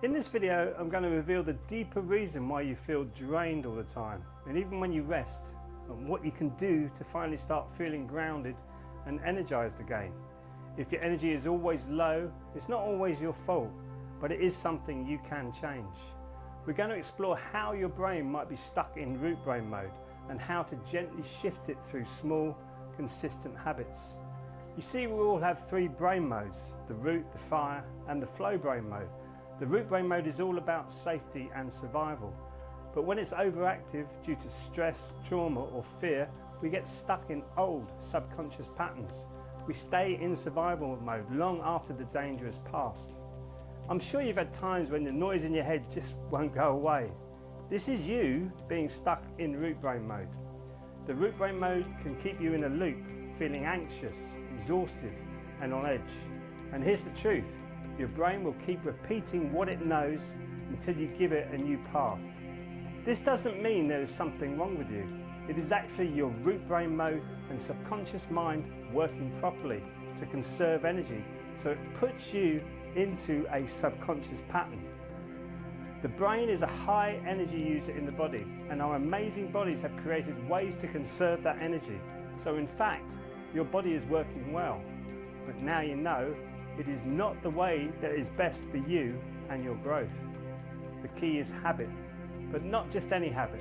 In this video, I'm going to reveal the deeper reason why you feel drained all the time, and even when you rest, and what you can do to finally start feeling grounded and energized again. If your energy is always low, it's not always your fault, but it is something you can change. We're going to explore how your brain might be stuck in root brain mode and how to gently shift it through small, consistent habits. You see, we all have three brain modes: the root, the fire, and the flow brain mode. The root brain mode is all about safety and survival, but when it's overactive due to stress, trauma or fear, we get stuck in old subconscious patterns. We stay in survival mode long after the danger has passed. I'm sure you've had times when the noise in your head just won't go away. This is you being stuck in root brain mode. The root brain mode can keep you in a loop, feeling anxious, exhausted and on edge. And here's the truth. Your brain will keep repeating what it knows until you give it a new path. This doesn't mean there is something wrong with you. It is actually your root brain mode and subconscious mind working properly to conserve energy, so it puts you into a subconscious pattern. The brain is a high energy user in the body, and our amazing bodies have created ways to conserve that energy. So in fact, your body is working well. But now you know it is not the way that is best for you and your growth. The key is habit, but not just any habit.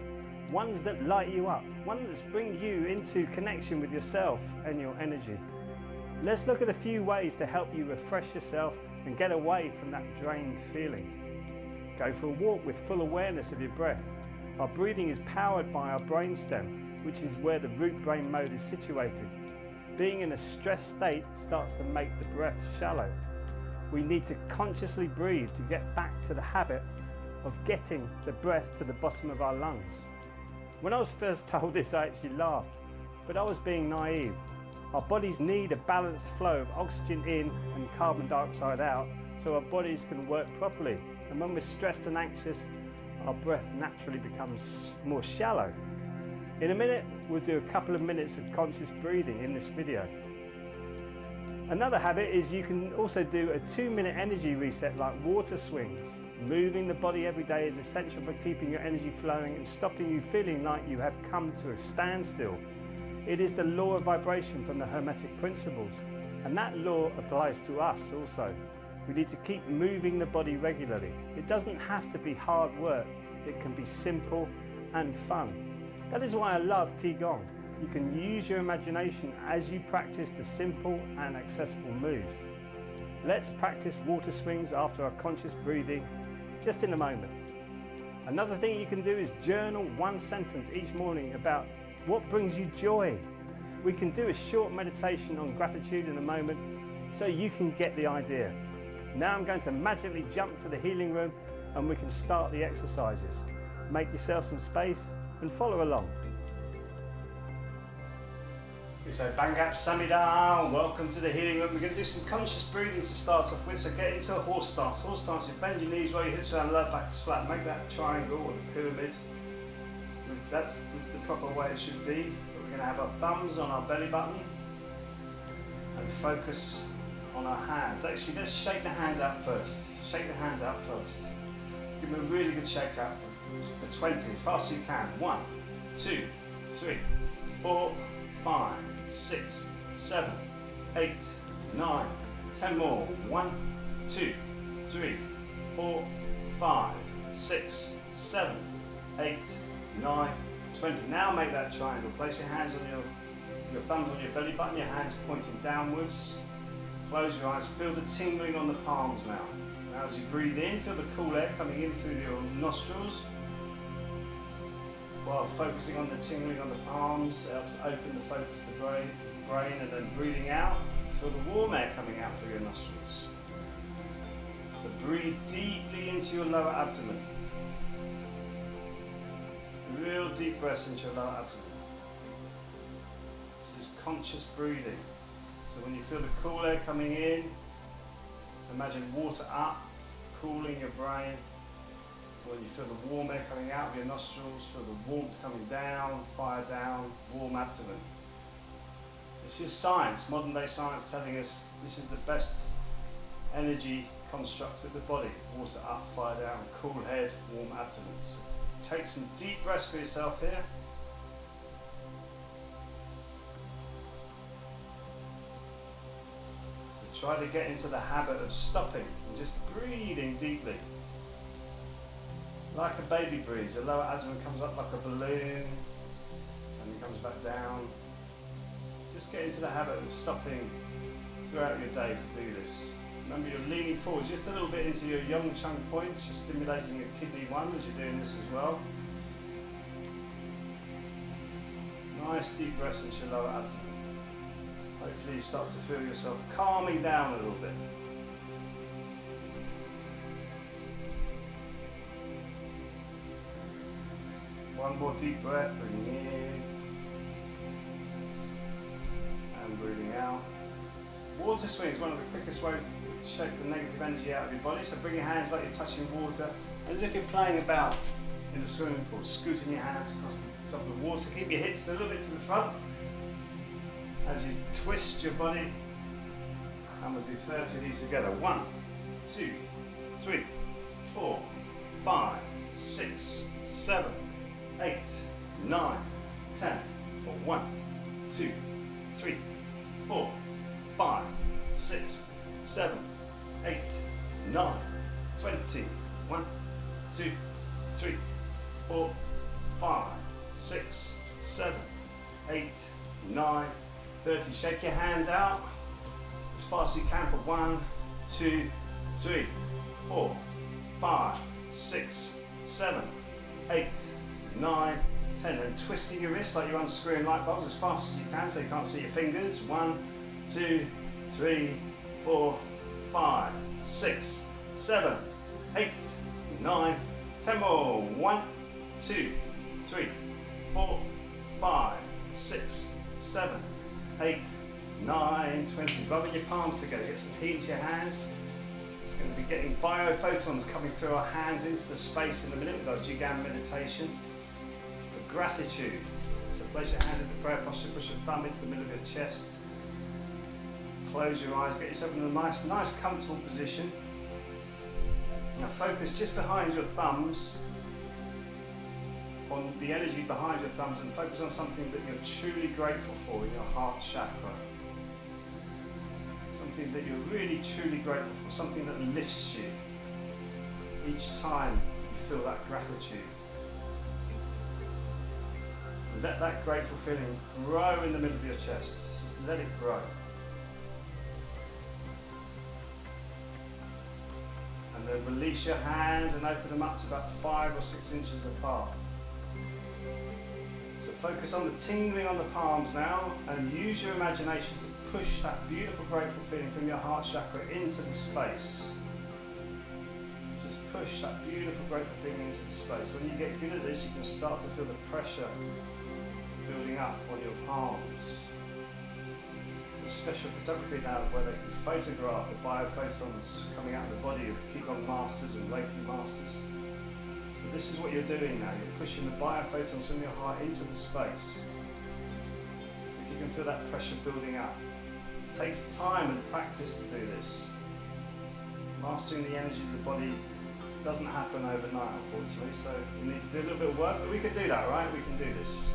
Ones that light you up, ones that bring you into connection with yourself and your energy. Let's look at a few ways to help you refresh yourself and get away from that drained feeling. Go for a walk with full awareness of your breath. Our breathing is powered by our brainstem, which is where the root brain mode is situated. Being in a stressed state starts to make the breath shallow. We need to consciously breathe to get back to the habit of getting the breath to the bottom of our lungs. When I was first told this, I actually laughed, but I was being naive. Our bodies need a balanced flow of oxygen in and carbon dioxide out so our bodies can work properly. And when we're stressed and anxious, our breath naturally becomes more shallow. In a minute, we'll do a couple of minutes of conscious breathing in this video. Another habit is you can also do a 2-minute energy reset like water swings. Moving the body every day is essential for keeping your energy flowing and stopping you feeling like you have come to a standstill. It is the law of vibration from the Hermetic principles, and that law applies to us also. We need to keep moving the body regularly. It doesn't have to be hard work. It can be simple and fun. That is why I love Gong. You can use your imagination as you practice the simple and accessible moves. Let's practice water swings after our conscious breathing just in a moment. Another thing you can do is journal one sentence each morning about what brings you joy. We can do a short meditation on gratitude in a moment so you can get the idea. Now I'm going to magically jump to the healing room and we can start the exercises. Make yourself some space and follow along. So Bangap Samida, welcome to the healing room. We're going to do some conscious breathing to start off with, so get into a horse stance. Horse stance, you bend your knees, roll your hips around, lower back is flat, make that triangle or the pyramid. That's the proper way it should be. But we're going to have our thumbs on our belly button and focus on our hands. Actually, let's shake the hands out first. Shake the hands out first. Give them a really good shake out for 20, as fast as you can. 1, 2, 3, 4, 5, 6, 7, 8, 9, 10 more. 1, 2, 3, 4, 5, 6, 7, 8, 9, 20. Now make that triangle. Place your hands on your thumbs on your belly button, your hands pointing downwards. Close your eyes, feel the tingling on the palms now. Now as you breathe in, feel the cool air coming in through your nostrils. While focusing on the tingling on the palms, it helps open the focus of the brain, and then breathing out, feel the warm air coming out through your nostrils. So breathe deeply into your lower abdomen. Real deep breaths into your lower abdomen. This is conscious breathing. So when you feel the cool air coming in, imagine water up, cooling your brain. When you feel the warm air coming out of your nostrils, feel the warmth coming down, fire down, warm abdomen. This is science, modern day science telling us this is the best energy construct of the body. Water up, fire down, cool head, warm abdomen. So take some deep breaths for yourself here. So try to get into the habit of stopping and just breathing deeply. Like a baby breathes, the lower abdomen comes up like a balloon and it comes back down. Just get into the habit of stopping throughout your day to do this. Remember, you're leaning forward just a little bit into your Yang chunk points. You're stimulating your kidney 1 as you're doing this as well. Nice deep breaths into your lower abdomen. Hopefully you start to feel yourself calming down a little bit. One more deep breath, breathing in and breathing out. Water swing is one of the quickest ways to shake the negative energy out of your body. So bring your hands like you're touching water, as if you're playing about in the swimming pool, scooting your hands across the top of the water. Keep your hips a little bit to the front as you twist your body. And we'll do 30 of these together. 1, 2, 3, 4, 5, 6, 7, 8, 9, 10. Or 1, 2, 3, 4, 5, 6, 7, 8, 9, 20. 1, 2, 3, 4, 5, 6, 7, 8, 9, 30. Shake your hands out as fast as you can for 1, 2, 3, 4, 5, 6, 7, 8, 9, 10. And twisting your wrists like you're unscrewing light bulbs as fast as you can so you can't see your fingers. 1, 2, 3, 4, 5, 6, 7, 8, 9, 10 more. 1, 2, 3, 4, 5, 6, 7, 8, 9, 20. Rubbing your palms together, get some heat into your hands. We're going to be getting biophotons coming through our hands into the space in a minute with our Jigam meditation. For gratitude. So place your hand into prayer posture, push your thumb into the middle of your chest. Close your eyes, get yourself in a nice comfortable position. Now focus just behind your thumbs on the energy behind your thumbs and focus on something that you're truly grateful for in your heart chakra. Something that you're really truly grateful for, something that lifts you each time you feel that gratitude. Let that grateful feeling grow in the middle of your chest. Just let it grow. And then release your hands and open them up to about 5 or 6 inches apart. So focus on the tingling on the palms now and use your imagination to push that beautiful grateful feeling from your heart chakra into the space. Just push that beautiful grateful feeling into the space. When you get good at this, you can start to feel the pressure building up on your palms. There's special photography now where they can photograph the biophotons coming out of the body of Qigong masters and Reiki masters. So this is what you're doing now. You're pushing the biophotons from your heart into the space. So if you can feel that pressure building up. It takes time and practice to do this. Mastering the energy of the body doesn't happen overnight, unfortunately, so you need to do a little bit of work, but we can do that, right? We can do this.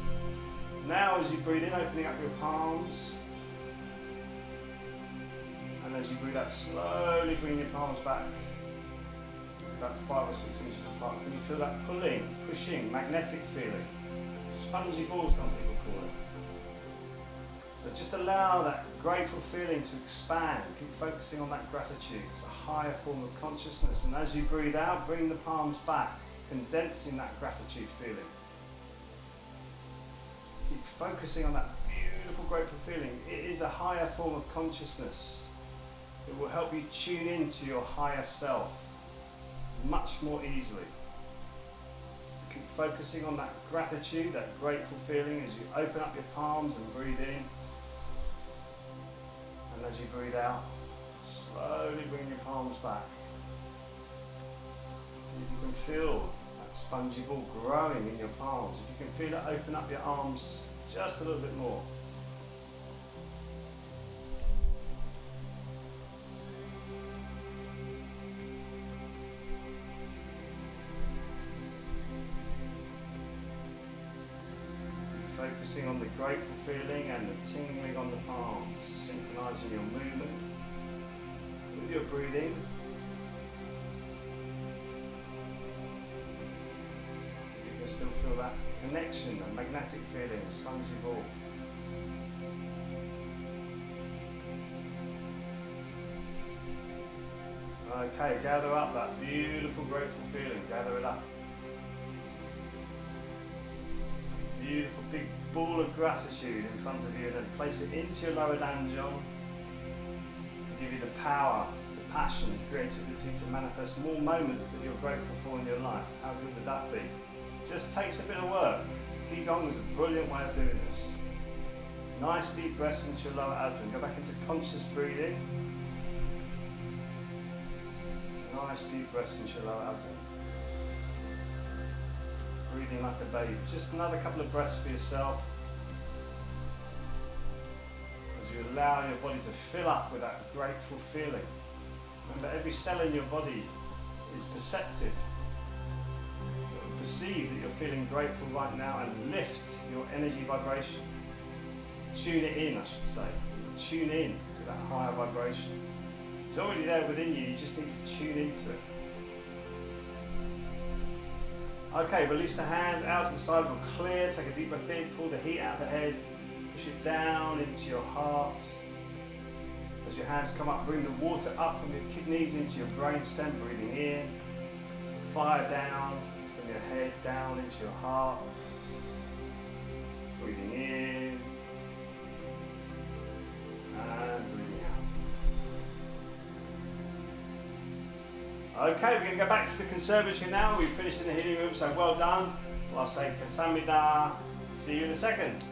Now as you breathe in, opening up your palms, and as you breathe out, slowly bring your palms back to about 5 or 6 inches apart. Can you feel that pulling, pushing, magnetic feeling? Spongy ball, some people call it. So just allow that grateful feeling to expand. Keep focusing on that gratitude. It's a higher form of consciousness. And as you breathe out, bring the palms back, condensing that gratitude feeling. Keep focusing on that beautiful, grateful feeling. It is a higher form of consciousness. It will help you tune into your higher self much more easily. So keep focusing on that gratitude, that grateful feeling as you open up your palms and breathe in. And as you breathe out, slowly bring your palms back. See if you can feel that spongy ball growing in your palms. If you can feel it, open up your arms just a little bit more. focusing on the grateful feeling and the tingling on the palms, synchronizing your movement with your breathing. So you can still feel that connection, that magnetic feeling, spongy ball. Okay, gather up that beautiful, grateful feeling. Gather it up. Beautiful big ball of gratitude in front of you, and then place it into your lower danjon to give you the power, the passion, the creativity to manifest more moments that you're grateful for in your life. How good would that be? Just takes a bit of work. Qigong is a brilliant way of doing this. Nice deep breaths into your lower abdomen. Go back into conscious breathing. Nice deep breaths into your lower abdomen. Breathing like a baby. Just another couple of breaths for yourself. As you allow your body to fill up with that grateful feeling. Remember, every cell in your body is perceptive. Perceive that you're feeling grateful right now and lift your energy vibration. Tune it in, I should say. Tune in to that higher vibration. It's already there within you, you just need to tune into it. Okay, release the hands out to the side, we'll clear, take a deep breath in, pull the heat out of the head, push it down into your heart. As your hands come up, bring the water up from your kidneys into your brain stem, breathing in. Fire down from your head down into your heart. Breathing in. And breathing out. Okay, we're going to go back to the conservatory now. We've finished in the healing room, so well done. Well, I'll say Kamsahamnida. See you in a second.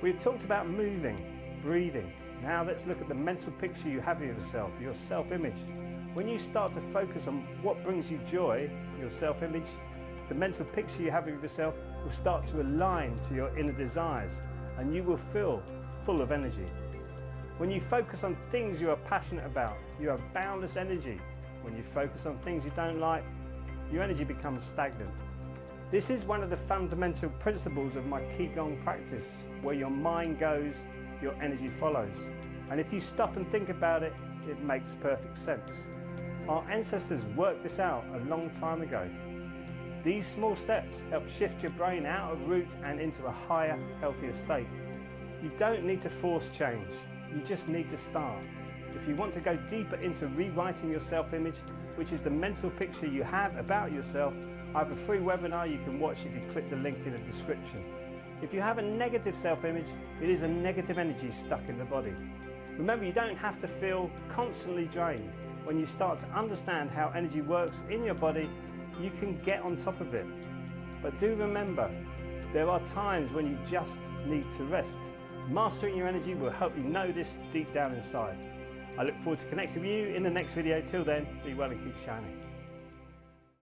We've talked about moving, breathing. Now let's look at the mental picture you have of yourself, your self-image. When you start to focus on what brings you joy, your self-image, the mental picture you have of yourself will start to align to your inner desires, and you will feel full of energy. When you focus on things you are passionate about, you have boundless energy. When you focus on things you don't like, your energy becomes stagnant. This is one of the fundamental principles of my Qigong practice, where your mind goes, your energy follows. And if you stop and think about it, it makes perfect sense. Our ancestors worked this out a long time ago. These small steps help shift your brain out of root and into a higher, healthier state. You don't need to force change. You just need to start. If you want to go deeper into rewriting your self-image, which is the mental picture you have about yourself, I have a free webinar you can watch if you click the link in the description. If you have a negative self-image, it is a negative energy stuck in the body. Remember, you don't have to feel constantly drained. When you start to understand how energy works in your body, you can get on top of it. But do remember, there are times when you just need to rest. Mastering your energy will help you know this deep down inside. I look forward to connecting with you in the next video. Till then, be well and keep shining.